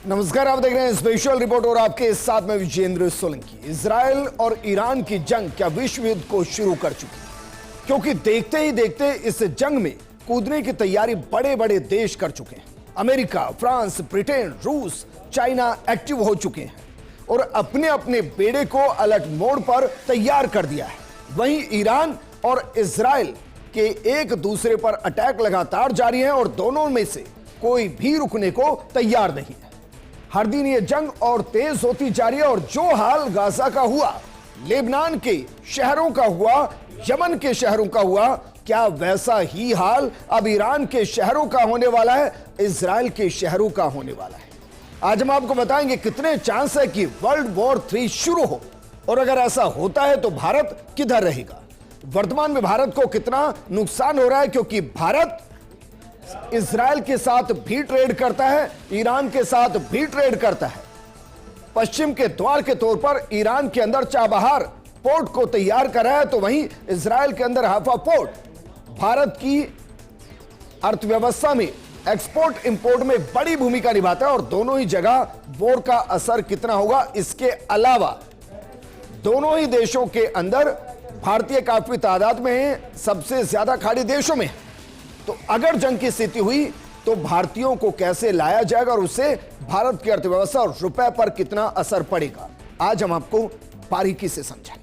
नमस्कार, आप देख रहे हैं स्पेशल रिपोर्ट और आपके साथ में विजेंद्र सोलंकी। इजराइल और ईरान की जंग क्या विश्व युद्ध को शुरू कर चुकी है? क्योंकि देखते ही देखते इस जंग में कूदने की तैयारी बड़े बड़े देश कर चुके हैं। अमेरिका, फ्रांस, ब्रिटेन, रूस, चाइना एक्टिव हो चुके हैं और अपने अपने बेड़े को अलर्ट मोड पर तैयार कर दिया है। वहीं ईरान और इजराइल के एक दूसरे पर अटैक लगातार जारी है और दोनों में से कोई भी रुकने को तैयार नहीं है। हर दिन ये जंग और तेज होती जा रही है और जो हाल गाजा का हुआ, लेबनान के शहरों का हुआ, यमन के शहरों का हुआ, क्या वैसा ही हाल अब ईरान के शहरों का होने वाला है, इजराइल के शहरों का होने वाला है। आज हम आपको बताएंगे कितने चांस है कि वर्ल्ड वॉर 3 शुरू हो और अगर ऐसा होता है तो भारत किधर रहेगा। वर्तमान में भारत को कितना नुकसान हो रहा है, क्योंकि भारत इजराइल के साथ भी ट्रेड करता है, ईरान के साथ भी ट्रेड करता है। पश्चिम के द्वार के तौर पर ईरान के अंदर चाबहार पोर्ट को तैयार कर रहा है, तो वहीं इजराइल के अंदर हाफा पोर्ट भारत की अर्थव्यवस्था में एक्सपोर्ट इंपोर्ट में बड़ी भूमिका निभाता है और दोनों ही जगह वॉर का असर कितना होगा। इसके अलावा दोनों ही देशों के अंदर भारतीय काफी तादाद में है, सबसे ज्यादा खाड़ी देशों में है। तो अगर जंग की स्थिति हुई तो भारतीयों को कैसे लाया जाएगा और उससे भारत की अर्थव्यवस्था और रुपए पर कितना असर पड़ेगा, आज हम आपको बारीकी से समझाएंगे।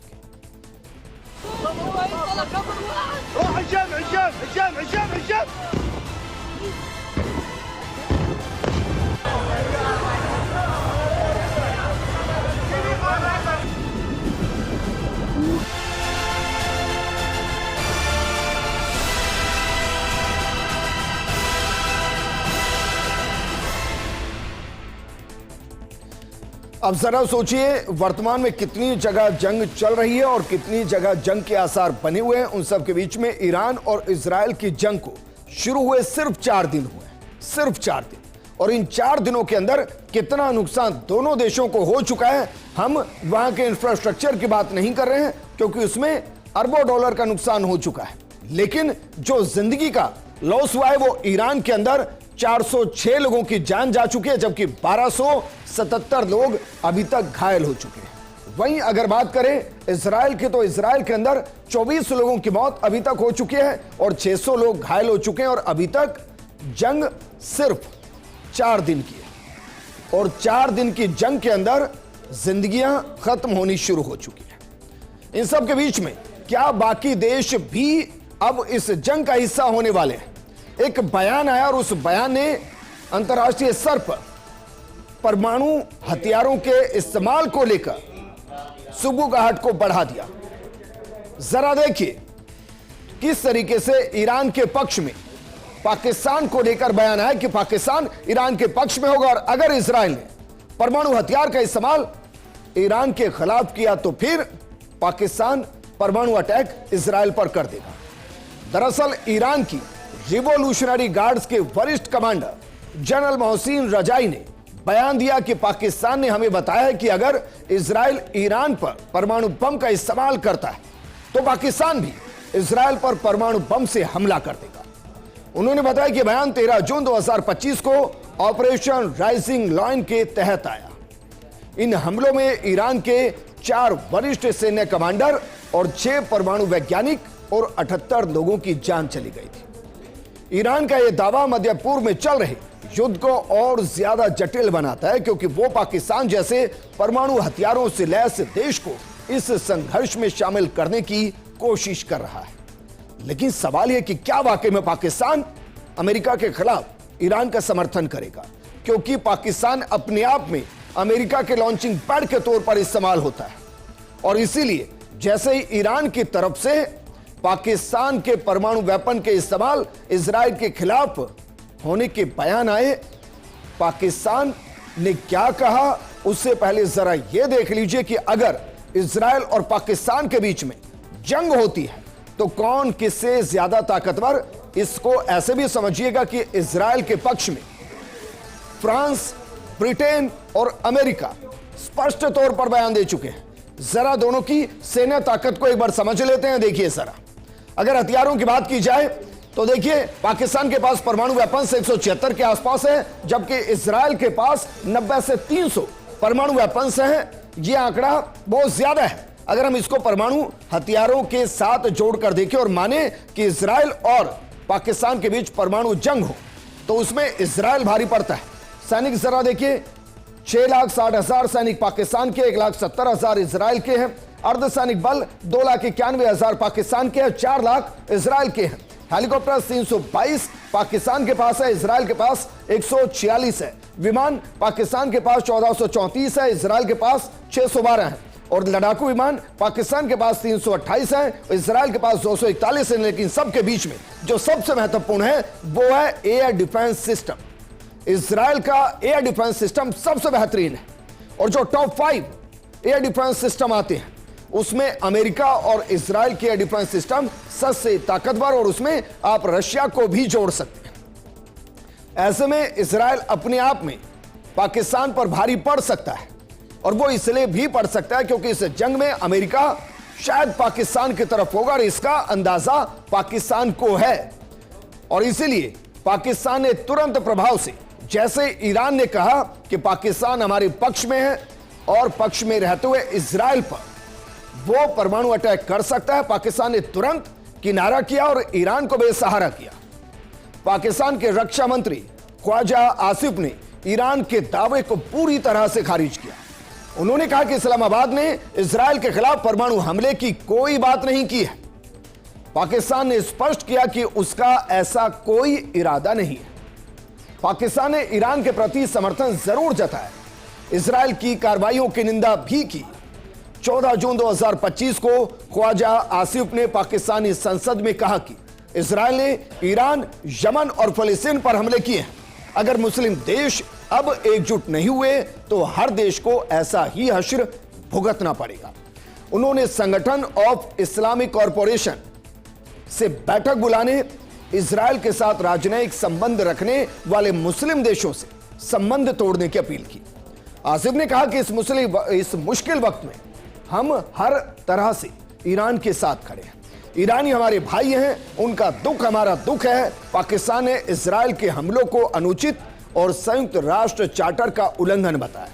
अब जरा सोचिए, वर्तमान में कितनी जगह जंग चल रही है और कितनी जगह जंग के आसार बने हुए हैं। उन सब के बीच में ईरान और इजराइल की जंग को शुरू हुए सिर्फ 4 दिन हुए, सिर्फ 4 दिन, और इन 4 दिनों के अंदर कितना नुकसान दोनों देशों को हो चुका है। हम वहां के इंफ्रास्ट्रक्चर की बात नहीं कर रहे हैं क्योंकि उसमें अरबों डॉलर का नुकसान हो चुका है, लेकिन जो जिंदगी का लॉस हुआ है वो ईरान के अंदर 406 लोगों की जान जा चुकी है, जबकि 1277 लोग अभी तक घायल हो चुके हैं। वहीं अगर बात करें इजराइल की, तो इजराइल के अंदर 24 लोगों की मौत अभी तक हो चुकी है और 600 लोग घायल हो चुके हैं और अभी तक जंग सिर्फ 4 दिन की है और 4 दिन की जंग के अंदर जिंदगियां खत्म होनी शुरू हो चुकी है। इन सब के बीच में क्या बाकी देश भी अब इस जंग का हिस्सा होने वाले हैं? एक बयान आया और उस बयान ने अंतर्राष्ट्रीय स्तर पर परमाणु हथियारों के इस्तेमाल को लेकर सुगबुगाहट को बढ़ा दिया। जरा देखिए किस तरीके से ईरान के पक्ष में पाकिस्तान को लेकर बयान आया कि पाकिस्तान ईरान के पक्ष में होगा और अगर इजराइल ने परमाणु हथियार का इस्तेमाल ईरान के खिलाफ किया तो फिर पाकिस्तान परमाणु अटैक इजराइल पर कर देगा। दरअसल ईरान की रिवॉल्यूशनरी गार्ड्स के वरिष्ठ कमांडर जनरल मोहसिन रजाई ने बयान दिया कि पाकिस्तान ने हमें बताया है कि अगर इजराइल ईरान पर परमाणु बम का इस्तेमाल करता है तो पाकिस्तान भी इजराइल पर परमाणु बम से हमला कर देगा। उन्होंने बताया कि बयान 13 जून 2025 को ऑपरेशन राइजिंग लायन के तहत आया। इन हमलों में ईरान के 4 वरिष्ठ सैन्य कमांडर और 6 परमाणु वैज्ञानिक और 78 लोगों की जान चली गई थी। ईरान का यह दावा मध्य पूर्व में चल रहे युद्ध को और ज्यादा जटिल बनाता है, क्योंकि वो पाकिस्तान जैसे परमाणु हथियारों से लैस देश को इस संघर्ष में शामिल करने की कोशिश कर रहा है। लेकिन सवाल यह कि क्या वाकई में पाकिस्तान अमेरिका के खिलाफ ईरान का समर्थन करेगा, क्योंकि पाकिस्तान अपने आप में अमेरिका के लॉन्चिंग पैड के तौर पर इस्तेमाल होता है और इसीलिए जैसे ही ईरान की तरफ से पाकिस्तान के परमाणु वेपन के इस्तेमाल इजराइल के खिलाफ होने के बयान आए, पाकिस्तान ने क्या कहा उससे पहले जरा यह देख लीजिए कि अगर इजराइल और पाकिस्तान के बीच में जंग होती है तो कौन किससे ज्यादा ताकतवर। इसको ऐसे भी समझिएगा कि इजराइल के पक्ष में फ्रांस, ब्रिटेन और अमेरिका स्पष्ट तौर पर बयान दे चुके हैं। जरा दोनों की सैन्य ताकत को एक बार समझ लेते हैं। देखिए जरा, अगर हथियारों की बात की जाए तो देखिए, पाकिस्तान के पास परमाणु वेपन्स 176 के आसपास है, जबकि इजराइल के पास 90 से 300 परमाणु वेपन्स हैं। यह आंकड़ा बहुत ज्यादा है। अगर हम इसको परमाणु हथियारों के साथ जोड़कर देखें और माने कि इजराइल और पाकिस्तान के बीच परमाणु जंग हो, तो उसमें इजराइल भारी पड़ता है। सैनिक जरा देखिए, 6,60,000 सैनिक पाकिस्तान के, 1,70,000 इजराइल के हैं। अर्धसैनिक बल 2,91,000 पाकिस्तान के हैं, 4 लाख इजराइल के हैं। हेलीकॉप्टर 322 पाकिस्तान के पास है, इजराइल के पास 146 है। विमान पाकिस्तान के पास 1434 है, इजराइल के पास 612 है। और लड़ाकू विमान पाकिस्तान के पास 328 है, इजराइल के पास 241 है। लेकिन सबके बीच में जो सबसे महत्वपूर्ण है वो है एयर डिफेंस सिस्टम। इजराइल का एयर डिफेंस सिस्टम सबसे बेहतरीन है। और जो टॉप 5 एयर डिफेंस सिस्टम आते हैं उसमें अमेरिका और इजराइल के एयर डिफेंस सिस्टम सबसे ताकतवर, और उसमें आप रशिया को भी जोड़ सकते हैं। ऐसे में इजराइल अपने आप में पाकिस्तान पर भारी पड़ सकता है, और वो इसलिए भी पड़ सकता है क्योंकि इस जंग में अमेरिका शायद पाकिस्तान की तरफ होगा, और इसका अंदाजा पाकिस्तान को है। और इसीलिए पाकिस्तान ने तुरंत प्रभाव से, जैसे ईरान ने कहा कि पाकिस्तान हमारे पक्ष में है और पक्ष में रहते हुए इजराइल पर वो परमाणु अटैक कर सकता है, पाकिस्तान ने तुरंत किनारा किया और ईरान को बेसहारा किया। पाकिस्तान के रक्षा मंत्री ख्वाजा आसिफ ने ईरान के दावे को पूरी तरह से खारिज किया। उन्होंने कहा कि इस्लामाबाद ने इजराइल के खिलाफ परमाणु हमले की कोई बात नहीं की है। पाकिस्तान ने स्पष्ट किया कि उसका ऐसा कोई इरादा नहीं है। पाकिस्तान ने ईरान के प्रति समर्थन जरूर जताया, इजराइल की कार्रवाइयों की निंदा भी की। 14 जून 2025 को ख्वाजा आसिफ ने पाकिस्तानी संसद में कहा कि इजराइल ने ईरान, यमन और फलस्तीन पर हमले किए हैं। अगर मुस्लिम देश अब एकजुट नहीं हुए तो हर देश को ऐसा ही हश्र भुगतना पड़ेगा। उन्होंने संगठन ऑफ इस्लामिक कॉरपोरेशन से बैठक बुलाने, इजराइल के साथ राजनयिक संबंध रखने वाले मुस्लिम देशों से संबंध तोड़ने की अपील की। आसिफ ने कहा कि इस मुश्किल वक्त में हम हर तरह से ईरान के साथ खड़े हैं। ईरानी हमारे भाई हैं, उनका दुख हमारा दुख है। पाकिस्तान ने इजराइल के हमलों को अनुचित और संयुक्त राष्ट्र चार्टर का उल्लंघन बताया।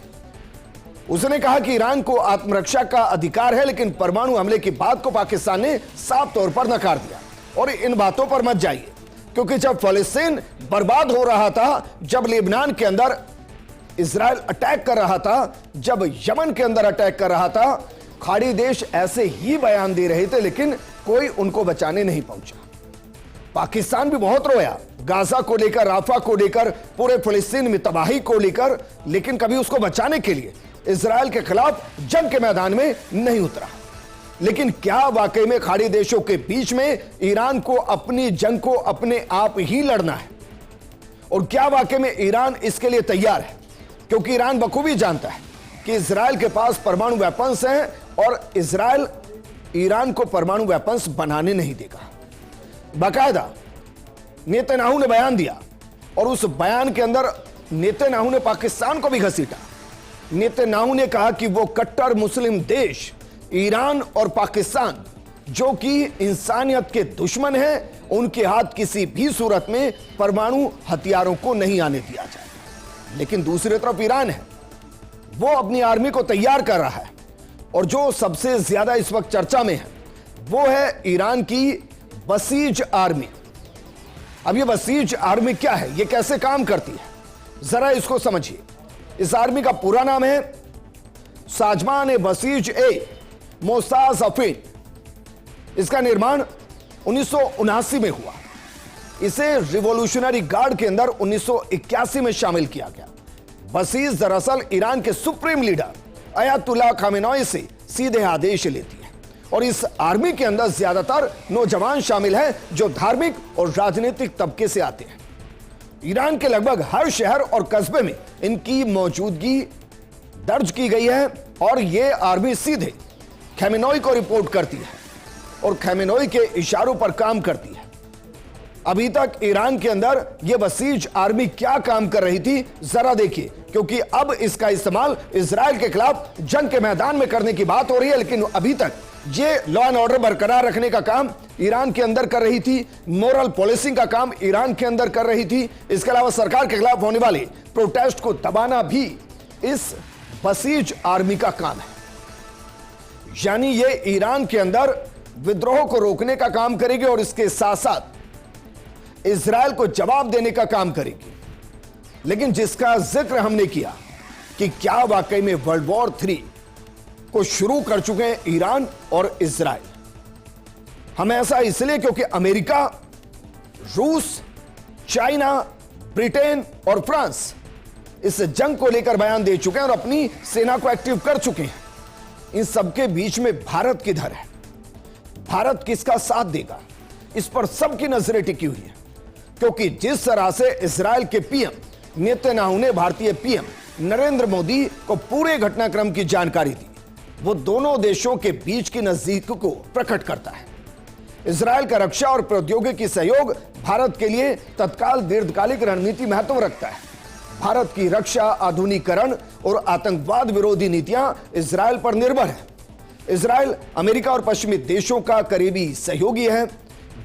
उसने कहा कि ईरान को आत्मरक्षा का अधिकार है, लेकिन परमाणु हमले की बात को पाकिस्तान ने साफ तौर पर नकार दिया। और इन बातों पर मत जाइए, क्योंकि जब फलस्तीन बर्बाद हो रहा था, जब लेबनान के अंदर इजराइल अटैक कर रहा था, जब यमन के अंदर अटैक कर रहा था, खाड़ी देश ऐसे ही बयान दे रहे थे, लेकिन कोई उनको बचाने नहीं पहुंचा। पाकिस्तान भी बहुत रोया, गाजा को लेकर, राफा को लेकर, पूरे फलस्तीन में तबाही को लेकर, लेकिन कभी उसको बचाने के लिए इजराइल के खिलाफ जंग के मैदान में नहीं उतरा। लेकिन क्या वाकई में खाड़ी देशों के बीच में ईरान को अपनी जंग को अपने आप ही लड़ना है? और क्या वाकई में ईरान इसके लिए तैयार है? क्योंकि ईरान बखूबी जानता है कि इजराइल के पास परमाणु वेपन्स हैं और इजराइल ईरान को परमाणु वेपन्स बनाने नहीं देगा। बाकायदा नेतन्याहू ने बयान दिया, और उस बयान के अंदर नेतन्याहू ने पाकिस्तान को भी घसीटा। नेतन्याहू ने कहा कि वो कट्टर मुस्लिम देश ईरान और पाकिस्तान, जो कि इंसानियत के दुश्मन हैं, उनके हाथ किसी भी सूरत में परमाणु हथियारों को नहीं आने दिया जाए। लेकिन दूसरी तरफ ईरान है, वो अपनी आर्मी को तैयार कर रहा है, और जो सबसे ज्यादा इस वक्त चर्चा में है वो है ईरान की बसीज आर्मी। अब ये बसीज आर्मी क्या है, ये कैसे काम करती है, जरा इसको समझिए। इस आर्मी का पूरा नाम है साजमान बसीज ए मोसाज अफीन। इसका निर्माण 1979 में हुआ। इसे रिवॉल्यूशनरी गार्ड के अंदर 1981 में शामिल किया गया। बसीज दरअसल ईरान के सुप्रीम लीडर अयातुल्लाह खामेनेई से सीधे आदेश लेती है, और इस आर्मी के अंदर ज्यादातर नौजवान शामिल हैं जो धार्मिक और राजनीतिक तबके से आते हैं। ईरान के लगभग हर शहर और कस्बे में इनकी मौजूदगी दर्ज की गई है, और यह आर्मी सीधे खामेनेई को रिपोर्ट करती है और खामेनेई के इशारों पर काम करती है। अभी तक ईरान के अंदर यह बसीज आर्मी क्या काम कर रही थी, जरा देखिए, क्योंकि अब इसका इस्तेमाल इजराइल के खिलाफ जंग के मैदान में करने की बात हो रही है। लेकिन अभी तक ये लॉ एंड ऑर्डर बरकरार रखने का काम ईरान के अंदर कर रही थी, मोरल पॉलिसिंग का काम ईरान के अंदर कर रही थी। इसके अलावा सरकार के खिलाफ होने वाले प्रोटेस्ट को दबाना भी इस बसीज आर्मी का काम है। यानी ये ईरान के अंदर विद्रोह को रोकने का काम करेगी और इसके साथ साथ इजराइल को जवाब देने का काम करेगी। लेकिन जिसका जिक्र हमने किया कि क्या वाकई में वर्ल्ड वॉर 3 को शुरू कर चुके हैं ईरान और इजराइल। हम ऐसा इसलिए क्योंकि अमेरिका, रूस, चाइना, ब्रिटेन और फ्रांस इस जंग को लेकर बयान दे चुके हैं और अपनी सेना को एक्टिव कर चुके हैं। इन सबके बीच में भारत किधर है, भारत किसका साथ देगा, इस पर सबकी नजरें टिकी हुई है। क्योंकि जिस तरह से इजराइल के पीएम नेतन्याहू ने भारतीय पीएम नरेंद्र मोदी को पूरे घटनाक्रम की जानकारी दी, वो दोनों देशों के बीच की नजदीक को प्रकट करता है। इजराइल का रक्षा और प्रौद्योगिकी सहयोग भारत के लिए तत्काल दीर्घकालिक रणनीति महत्व रखता है। भारत की रक्षा, आधुनिकीकरण और आतंकवाद विरोधी नीतियां इजराइल पर निर्भर है। इजराइल अमेरिका और पश्चिमी देशों का करीबी सहयोगी है।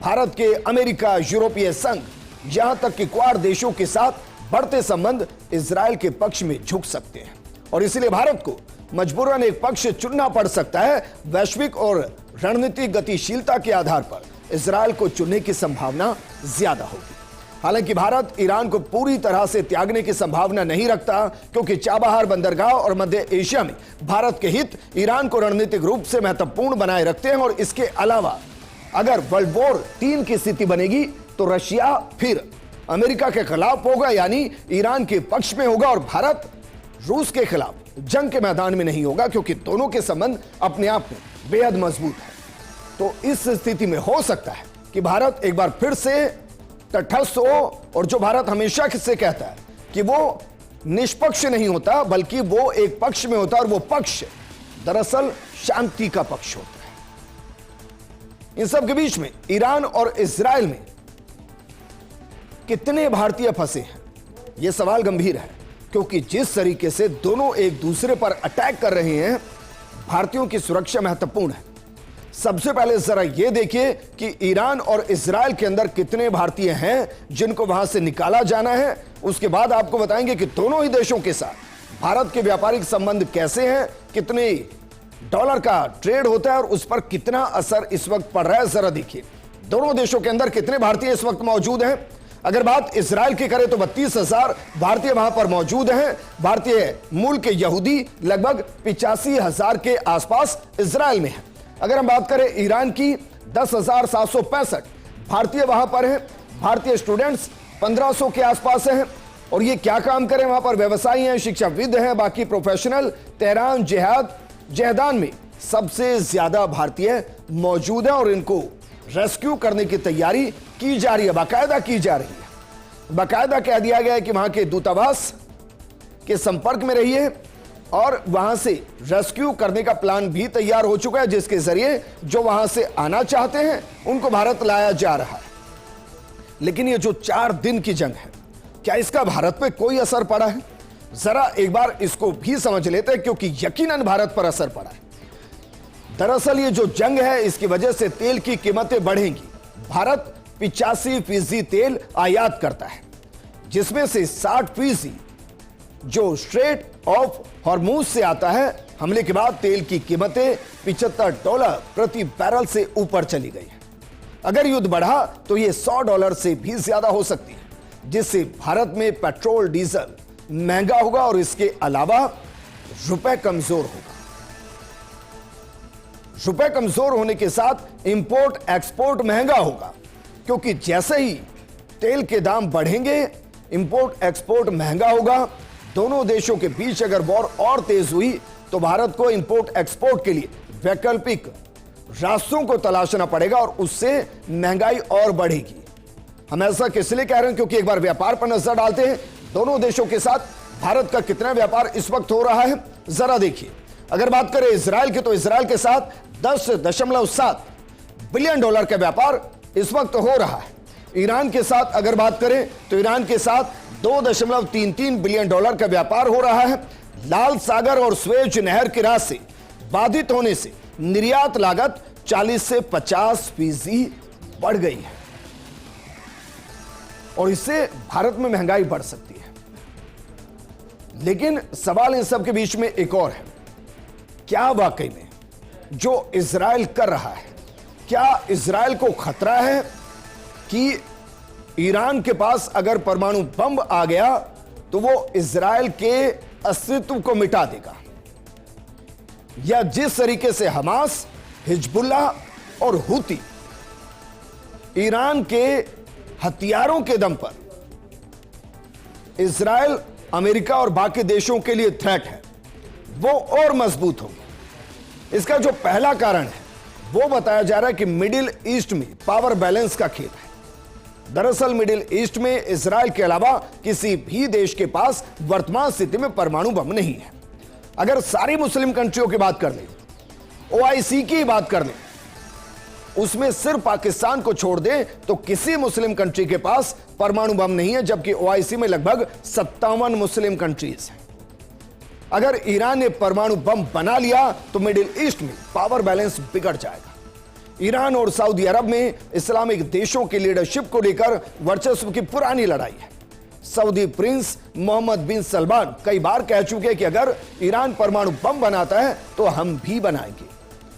भारत के अमेरिका, यूरोपीय संघ, यहां तक कि क्वाड देशों के साथ बढ़ते संबंध इजराइल के पक्ष में झुक सकते हैं और इसलिए भारत को मजबूरन एक पक्ष चुनना पड़ सकता है। वैश्विक और रणनीतिक गतिशीलता के आधार पर इजराइल को चुनने की संभावना ज्यादा होगी। हालांकि भारत ईरान को पूरी तरह से त्यागने की संभावना नहीं रखता, क्योंकि चाबहार बंदरगाह और मध्य एशिया में भारत के हित ईरान को रणनीतिक रूप से महत्वपूर्ण बनाए रखते हैं। और इसके अलावा अगर वर्ल्ड वॉर 3 की स्थिति बनेगी तो रशिया फिर अमेरिका के खिलाफ होगा, यानी ईरान के पक्ष में होगा, और भारत रूस के खिलाफ जंग के मैदान में नहीं होगा, क्योंकि दोनों के संबंध अपने आप में बेहद मजबूत है। तो इस स्थिति में हो सकता है कि भारत एक बार फिर से तटस्थ हो, और जो भारत हमेशा किससे कहता है कि वो निष्पक्ष नहीं होता, बल्कि वो एक पक्ष में होता है, और वो पक्ष दरअसल शांति का पक्ष होता है। इन सब के बीच में ईरान और इजराइल में कितने भारतीय फंसे हैं, यह सवाल गंभीर है। क्योंकि जिस तरीके से दोनों एक दूसरे पर अटैक कर रहे हैं, भारतीयों की सुरक्षा महत्वपूर्ण है। सबसे पहले जरा यह देखिए कि ईरान और इजराइल के अंदर कितने भारतीय हैं जिनको वहां से निकाला जाना है। उसके बाद आपको बताएंगे कि दोनों ही देशों के साथ भारत के व्यापारिक संबंध कैसे हैं, कितने डॉलर का ट्रेड होता है और उस पर कितना असर इस वक्त पड़ रहा है। जरा देखिए दोनों देशों के अंदर कितने भारतीय इस वक्त मौजूद हैं। अगर बात इजराइल की करें तो 32,000 भारतीय वहां पर मौजूद हैं। भारतीय मूल के यहूदी लगभग 85,000 के आसपास इजराइल में हैं। अगर हम बात करें ईरान की, 10,765 भारतीय वहां पर हैं। भारतीय स्टूडेंट्स 1,500 के आसपास हैं। और ये क्या काम करें, वहां पर व्यवसायी हैं, शिक्षाविद हैं, बाकी प्रोफेशनल। तेहरान, जहदान में सबसे ज्यादा भारतीय मौजूद हैं और इनको रेस्क्यू करने की तैयारी की जा रही है, बाकायदा की जा रही है। बाकायदा कह दिया गया है कि वहां के दूतावास के संपर्क में रहिए और वहां से रेस्क्यू करने का प्लान भी तैयार हो चुका है, जिसके जरिए जो वहां से आना चाहते हैं उनको भारत लाया जा रहा है। लेकिन ये जो 4 दिन की जंग है, क्या इसका भारत पे कोई असर पड़ा है? जरा एक बार इसको भी समझ लेते हैं, क्योंकि यकीनन भारत पर असर पड़ा है। दरअसल ये जो जंग है, इसकी वजह से तेल की कीमतें बढ़ेंगी। भारत 85% तेल आयात करता है, जिसमें से 60% जो स्ट्रेट ऑफ हॉर्मुज से आता है। हमले के बाद तेल की कीमतें $75 प्रति बैरल से ऊपर चली गई है। अगर युद्ध बढ़ा तो यह $100 से भी ज्यादा हो सकती है, जिससे भारत में पेट्रोल, डीजल महंगा होगा और इसके अलावा रुपए कमजोर होगा। रुपए कमजोर होने के साथ इंपोर्ट एक्सपोर्ट महंगा होगा, क्योंकि जैसे ही तेल के दाम बढ़ेंगे इंपोर्ट एक्सपोर्ट महंगा होगा। दोनों देशों के बीच अगर वॉर और तेज हुई तो भारत को इंपोर्ट एक्सपोर्ट के लिए वैकल्पिक रास्तों को तलाशना पड़ेगा और उससे महंगाई और बढ़ेगी। हम ऐसा किस लिए कह रहे हैं, क्योंकि एक बार व्यापार पर नजर डालते हैं। दोनों देशों के साथ भारत का कितना व्यापार इस वक्त हो रहा है, जरा देखिए। अगर बात करें इजराइल की, तो इजराइल के साथ $10.7 बिलियन का व्यापार इस वक्त हो रहा है। ईरान के साथ अगर बात करें तो ईरान के साथ $2.33 बिलियन का व्यापार हो रहा है। लाल सागर और स्वेज नहर के रास्ते बाधित होने से निर्यात लागत 40 से 50% बढ़ गई है और इससे भारत में महंगाई बढ़ सकती है। लेकिन सवाल इन सब के बीच में एक और है, क्या वाकई में जो इजराइल कर रहा है, क्या इजराइल को खतरा है कि ईरान के पास अगर परमाणु बम आ गया तो वो इजराइल के अस्तित्व को मिटा देगा? या जिस तरीके से हमास, हिजबुल्लाह और हुती ईरान के हथियारों के दम पर इजराइल, अमेरिका और बाकी देशों के लिए थ्रेट है, वो और मजबूत होगी। इसका जो पहला कारण है वो बताया जा रहा है कि मिडिल ईस्ट में पावर बैलेंस का खेल है। दरअसल मिडिल ईस्ट में इजराइल के अलावा किसी भी देश के पास वर्तमान स्थिति में परमाणु बम नहीं है। अगर सारी मुस्लिम कंट्रियों की बात कर लें, ओआईसी की बात कर लें, उसमें सिर्फ पाकिस्तान को छोड़ दें तो किसी मुस्लिम कंट्री के पास परमाणु बम नहीं है, जबकि ओआईसी में लगभग 57 मुस्लिम कंट्रीज हैं। अगर ईरान ने परमाणु बम बना लिया तो मिडिल ईस्ट में पावर बैलेंस बिगड़ जाएगा। ईरान और सऊदी अरब में इस्लामिक देशों की लीडरशिप को लेकर वर्चस्व की पुरानी लड़ाई है। सऊदी प्रिंस मोहम्मद बिन सलमान कई बार कह चुके हैं कि अगर ईरान परमाणु बम बनाता है तो हम भी बनाएंगे,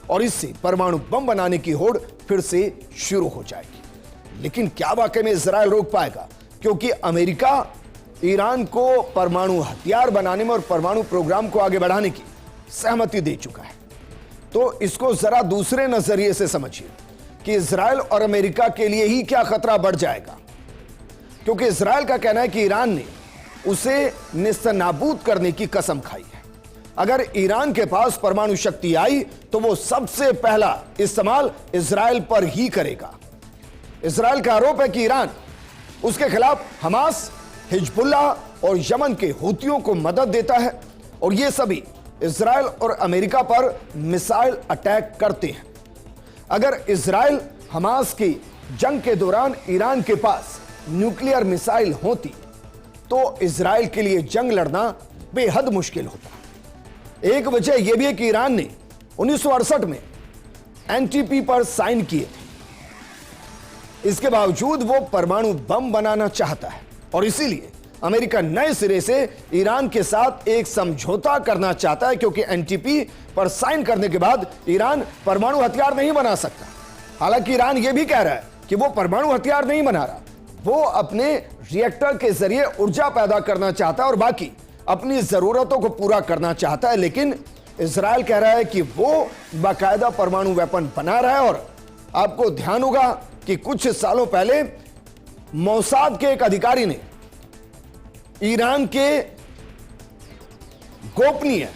और इससे परमाणु बम बनाने की होड़ फिर से शुरू हो जाएगी। लेकिन क्या वाकई में इजराइल रोक पाएगा? क्योंकि अमेरिका ईरान को परमाणु हथियार बनाने में और परमाणु प्रोग्राम को आगे बढ़ाने की सहमति दे चुका है। तो इसको जरा दूसरे नजरिए से समझिए कि इजराइल और अमेरिका के लिए ही क्या खतरा बढ़ जाएगा। क्योंकि इजराइल का कहना है कि ईरान ने उसे निस्तनाबूद करने की कसम खाई है। अगर ईरान के पास परमाणु शक्ति आई तो वो सबसे पहला इस्तेमाल इजराइल पर ही करेगा। इजराइल का आरोप है कि ईरान उसके खिलाफ हमास, हिजबुल्लाह और यमन के हुतियों को मदद देता है, और ये सभी इजराइल और अमेरिका पर मिसाइल अटैक करते हैं। अगर इजराइल हमास की जंग के दौरान ईरान के पास न्यूक्लियर मिसाइल होती तो इजराइल के लिए जंग लड़ना बेहद मुश्किल होता। एक वजह यह भी है कि ईरान ने 1968 में एनटीपी पर साइन किए थे। इसके बावजूद वो परमाणु बम बनाना चाहता है, और इसीलिए अमेरिका नए सिरे से ईरान के साथ एक समझौता करना चाहता है, क्योंकि एनटीपी पर साइन करने के बाद ईरान परमाणु हथियार नहीं बना सकता। हालांकि ईरान यह भी कह रहा है कि वो परमाणु हथियार नहीं बना रहा, वो अपने रिएक्टर के जरिए ऊर्जा पैदा करना चाहता है और बाकी अपनी जरूरतों को पूरा करना चाहता है। लेकिन इजराइल कह रहा है कि वो बाकायदा परमाणु वेपन बना रहा है। और आपको ध्यान होगा कि कुछ सालों पहले मोसाद के एक अधिकारी ने ईरान के गोपनीय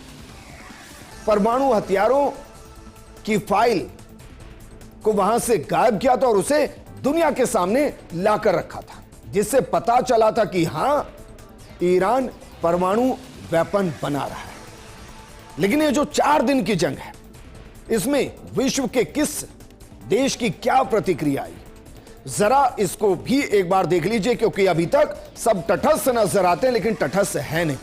परमाणु हथियारों की फाइल को वहां से गायब किया था और उसे दुनिया के सामने लाकर रखा था, जिससे पता चला था कि हां, ईरान परमाणु वेपन बना रहा है। लेकिन ये जो 4 दिन की जंग है, इसमें विश्व के किस देश की क्या प्रतिक्रिया आई, जरा इसको भी एक बार देख लीजिए। क्योंकि अभी तक सब तटस्थ नजर आते हैं, लेकिन तटस्थ है नहीं,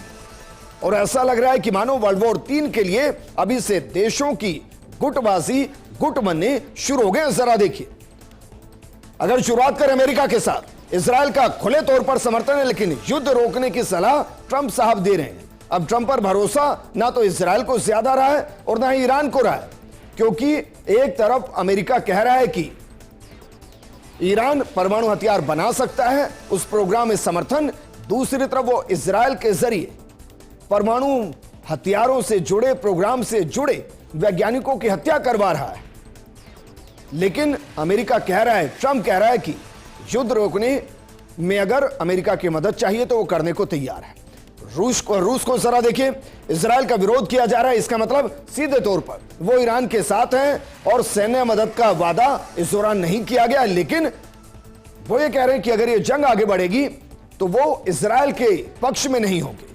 और ऐसा लग रहा है कि मानो वर्ल्ड वॉर 3 के लिए अभी से देशों की गुटबाजी, गुट बनने शुरू हो गए। जरा देखिए, अगर शुरुआत करें अमेरिका के साथ, इजराइल का खुले तौर पर समर्थन है, लेकिन युद्ध रोकने की सलाह ट्रंप साहब दे रहे हैं। अब ट्रंप पर भरोसा ना तो इजराइल को ज्यादा रहा है और ना ही ईरान को रहा है, क्योंकि एक तरफ अमेरिका कह रहा है कि ईरान परमाणु हथियार बना सकता है, उस प्रोग्राम में समर्थन, दूसरी तरफ वो इजराइल के जरिए परमाणु हथियारों से जुड़े प्रोग्राम से जुड़े वैज्ञानिकों की हत्या करवा रहा है। लेकिन अमेरिका कह रहा है, ट्रंप कह रहा है कि युद्ध रोकने में अगर अमेरिका की मदद चाहिए तो वो करने को तैयार है। रूस को जरा देखिए, इजराइल का विरोध किया जा रहा है, इसका मतलब सीधे तौर पर वो ईरान के साथ है और सैन्य मदद का वादा इस दौरान नहीं किया गया। लेकिन वो ये कह रहे हैं कि अगर ये जंग आगे बढ़ेगी तो वो इजराइल के पक्ष में नहीं होंगे,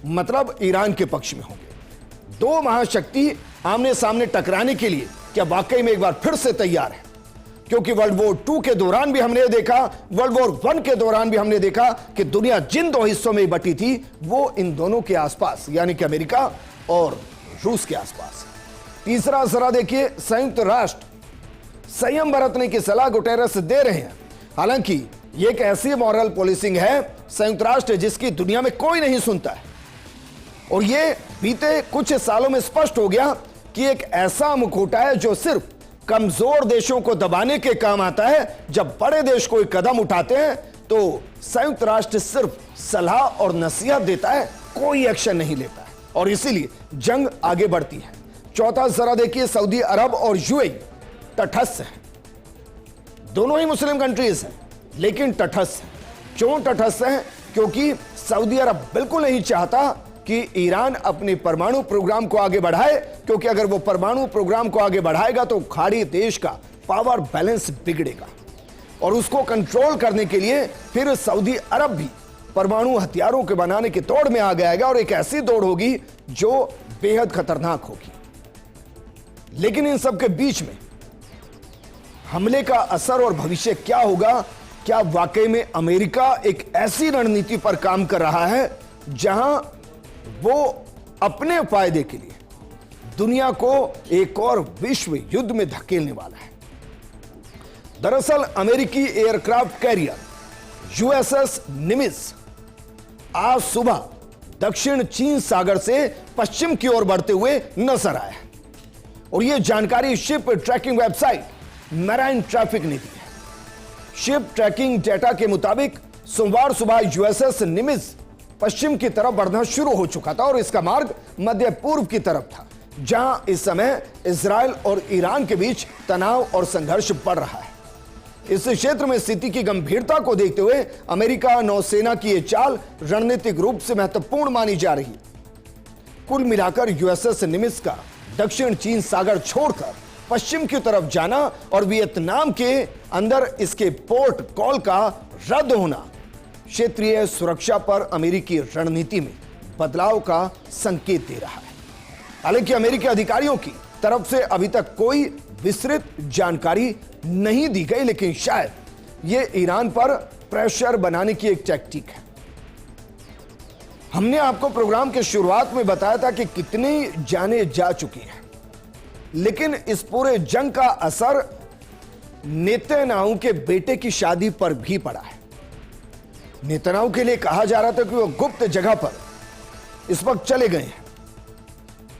मतलब ईरान के पक्ष में होंगे। दो महाशक्ति आमने सामने टकराने के लिए क्या वाकई में एक बार फिर से तैयार है? क्योंकि वर्ल्ड वॉर 2 के दौरान भी हमने देखा, वर्ल्ड वॉर 1 के दौरान भी हमने देखा कि दुनिया जिन 2 हिस्सों में बटी थी वो इन दोनों के आसपास, यानी कि अमेरिका और रूस के आसपास। तीसरा जरा देखिए, संयुक्त राष्ट्र संयम बरतने की सलाह गुटेरस दे रहे हैं। हालांकि ये एक ऐसी मॉरल पॉलिसिंग है संयुक्त राष्ट्र जिसकी दुनिया में कोई नहीं सुनता है, और ये बीते कुछ सालों में स्पष्ट हो गया कि एक ऐसा मुखौटा है जो सिर्फ कमजोर देशों को दबाने के काम आता है। जब बड़े देश कोई कदम उठाते हैं तो संयुक्त राष्ट्र सिर्फ सलाह और नसीहत देता है, कोई एक्शन नहीं लेता है, और इसीलिए जंग आगे बढ़ती है। चौथा जरा देखिए, सऊदी अरब और यूएई तटस्थ है। दोनों ही मुस्लिम कंट्रीज हैं, लेकिन तटस्थ है। क्यों तटस्थ है? क्योंकि सऊदी अरब बिल्कुल नहीं चाहता कि ईरान अपने परमाणु प्रोग्राम को आगे बढ़ाए, क्योंकि अगर वो परमाणु प्रोग्राम को आगे बढ़ाएगा तो खाड़ी देश का पावर बैलेंस बिगड़ेगा, और उसको कंट्रोल करने के लिए फिर सऊदी अरब भी परमाणु हथियारों के बनाने की दौड़ में आ जाएगा, और एक ऐसी दौड़ होगी जो बेहद खतरनाक होगी। लेकिन इन सब के बीच में हमले का असर और भविष्य क्या होगा? क्या वाकई में अमेरिका एक ऐसी रणनीति पर काम कर रहा है जहां वो अपने फायदे के लिए दुनिया को एक और विश्व युद्ध में धकेलने वाला है? दरअसल अमेरिकी एयरक्राफ्ट कैरियर यूएसएस निमित्ज आज सुबह दक्षिण चीन सागर से पश्चिम की ओर बढ़ते हुए नजर आया है, और यह जानकारी ship tracking website marine traffic ने दी है। शिप ट्रैकिंग डेटा के मुताबिक सोमवार सुबह यूएसएस निमित्ज पश्चिम की तरफ बढ़ना शुरू हो चुका था, और इसका मार्ग मध्य पूर्व की तरफ था, जहां इस समय इजरायल और ईरान के बीच तनाव और संघर्ष बढ़ रहा है। इस क्षेत्र में स्थिति की गंभीरता को देखते हुए अमेरिका नौसेना की यह चाल रणनीतिक रूप से महत्वपूर्ण मानी जा रही। कुल मिलाकर यूएसएस निमित्ज का दक्षिण चीन सागर छोड़कर पश्चिम की तरफ जाना और वियतनाम के अंदर इसके पोर्ट कॉल का रद्द होना क्षेत्रीय सुरक्षा पर अमेरिकी रणनीति में बदलाव का संकेत दे रहा है। हालांकि अमेरिकी अधिकारियों की तरफ से अभी तक कोई विस्तृत जानकारी नहीं दी गई, लेकिन शायद यह ईरान पर प्रेशर बनाने की एक टैक्टिक है। हमने आपको प्रोग्राम के शुरुआत में बताया था कि कितनी जानें जा चुकी हैं, लेकिन इस पूरे जंग का असर नेतन्याहू के बेटे की शादी पर भी पड़ा है। नेतन्याहू के लिए कहा जा रहा था कि वो गुप्त जगह पर इस वक्त चले गए हैं,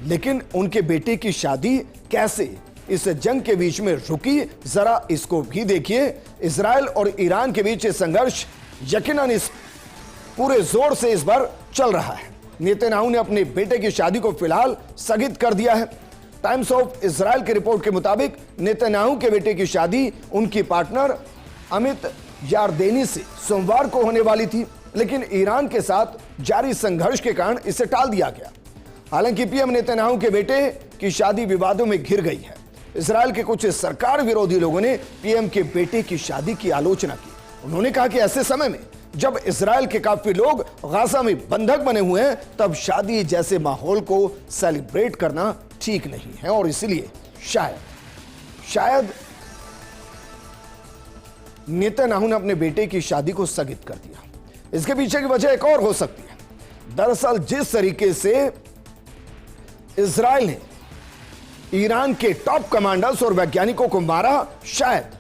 लेकिन उनके बेटे की शादी कैसे इस जंग के बीच में रुकी, जरा इसको भी देखिए। इजरायल और ईरान के बीच संघर्ष यकीनन इस पूरे जोर से इस बार चल रहा है। नेतन्याहू ने अपने बेटे की शादी को फिलहाल स्थगित कर दिया है। टाइम्स ऑफ इजराइल की रिपोर्ट के मुताबिक नेतन्याहू के बेटे की शादी उनकी पार्टनर अमित यारदेनी से सोमवार को होने वाली थी, लेकिन ईरान के साथ जारी संघर्ष के कारण इसे टाल दिया गया। हालांकि पीएम नेतन्याहू के बेटे की शादी विवादों में घिर गई है। इजराइल के कुछ सरकार विरोधी लोगों ने पीएम के बेटे की शादी की आलोचना की। उन्होंने कहा कि ऐसे समय में जब इजराइल के काफी लोग गाजा में बंधक बने हुए हैं, तब शादी जैसे माहौल को सेलिब्रेट करना ठीक नहीं है, और इसलिए शायद नेतन्याहू ने अपने बेटे की शादी को स्थगित कर दिया। इसके पीछे की वजह एक और हो सकती है। दरअसल जिस तरीके से इजराइल ने ईरान के टॉप कमांडर्स और वैज्ञानिकों को मारा, शायद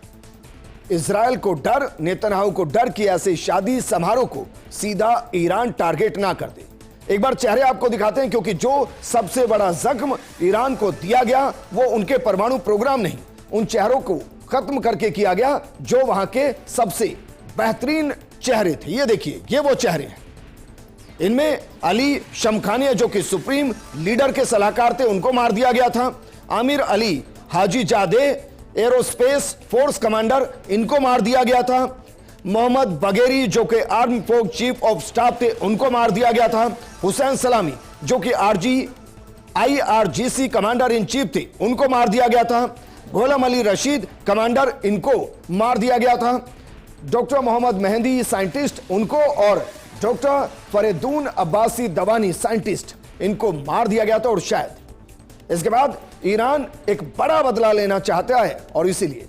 इजराइल को डर, नेतन्याहू को डर कि ऐसे शादी समारोह को सीधा ईरान टारगेट ना कर दे। एक बार चेहरे आपको दिखाते हैं, क्योंकि जो सबसे बड़ा जख्म ईरान को दिया गया वो उनके परमाणु प्रोग्राम नहीं, उन चेहरों को खत्म करके किया गया जो वहां के सबसे बेहतरीन चेहरे थे। ये देखिए, ये वो चेहरे हैं। इनमें अली शमखानिया जो कि सुप्रीम लीडर के सलाहकार थे, उनको मार दिया गया था। आमिर अली हाजी जादे एरोस्पेस फोर्स कमांडर, इनको मार दिया गया था। मोहम्मद बगेरी जो कि arm force chief of staff थे, उनको मार दिया गया था। हुसैन सलामी जो कि IRGC कमांडर इन चीफ थे, उनको मार दिया गया था। गोलाम अली रशीद कमांडर, इनको मार दिया गया था। डॉक्टर मोहम्मद मेहंदी साइंटिस्ट, उनको, और डॉक्टर फरीदून अब्बासी दवानी साइंटिस्ट, इनको मार दिया गया था। और शायद इसके बाद ईरान एक बड़ा बदला लेना चाहता है, और इसीलिए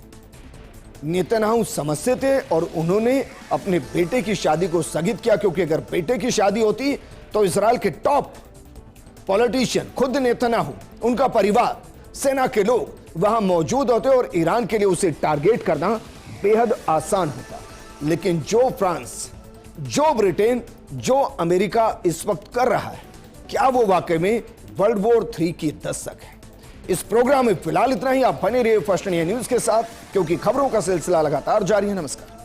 नेतन्याहू समझते थे और उन्होंने अपने बेटे की शादी को स्थगित किया, क्योंकि अगर बेटे की शादी होती तो इजराइल के टॉप पॉलिटिशियन, खुद नेतन्याहू, उनका परिवार, सेना के लोग वहां मौजूद होते और ईरान के लिए उसे टारगेट करना बेहद आसान होता। लेकिन जो फ्रांस, जो ब्रिटेन, जो अमेरिका इस वक्त कर रहा है, क्या वो वाकई में वर्ल्ड वॉर 3 की दस्तक है? इस प्रोग्राम में फिलहाल इतना ही। आप बने रहिए फर्स्ट इंडिया न्यूज के साथ, क्योंकि खबरों का सिलसिला लगातार जारी है। नमस्कार।